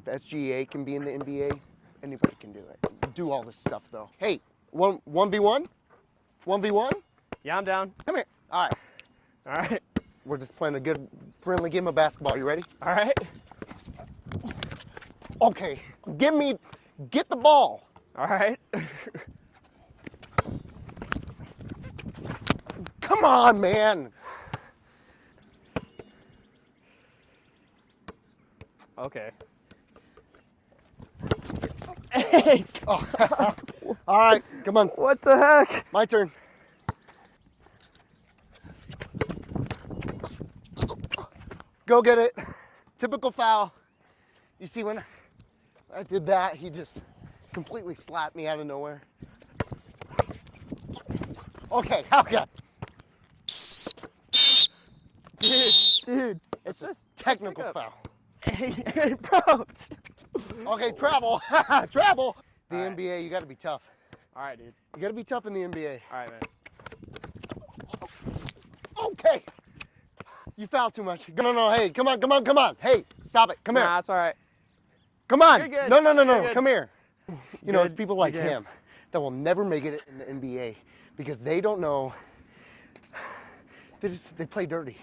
If SGA can be in the NBA, anybody can do it. Do all this stuff though. Hey, 1v1? 1v1? Yeah, I'm down. Come here. All right. All right. We're just playing a good, friendly game of basketball. You ready? All right. Okay. Get the ball. All right. Come on, man. Okay. Hey. Oh. All right. Come on. What the heck? My turn. Go get it. Typical foul. You see when I did that, he just completely slapped me out of nowhere. Okay. Dude, it's just Technical pick up. foul. Hey, bro. Okay, travel. Travel. The All right. NBA, you got to be tough. All right, dude. You got to be tough in the NBA. All right, man. Okay. You fouled too much. No, hey, come on. Hey, stop it. Come here. Nah, that's all right. Come on. You're good. No. You're good. Come here. You know, it's Good. people like You're good. him that will never make it in the NBA because they don't know. They play dirty.